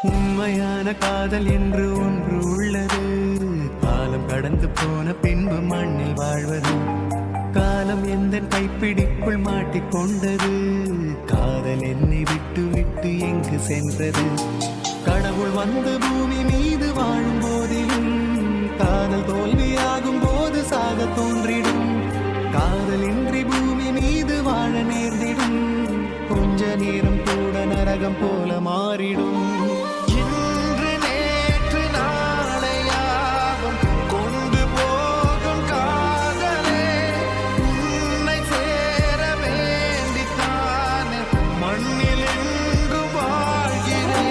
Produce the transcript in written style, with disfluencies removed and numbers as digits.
உண்மையான காதல் என்று ஒன்று உள்ளது. காலம் கடந்து போன பின்பு மண்ணில் வாழ்வது. காலம் எந்த கைப்பிடிக்குள் மாட்டிக்கொண்டது. காதல் என்னை விட்டு விட்டு எங்கு சென்றது. கடவுள் வந்து பூமி மீது வாழும் போதிலும் காதல் தோல்வியாகும் போது சாக தோன்றிடும். காதல் இன்றி பூமி மீது வாழ நேர்ந்திடும். கொஞ்ச நேரம் கூட நரகம் போல மாறிடும்.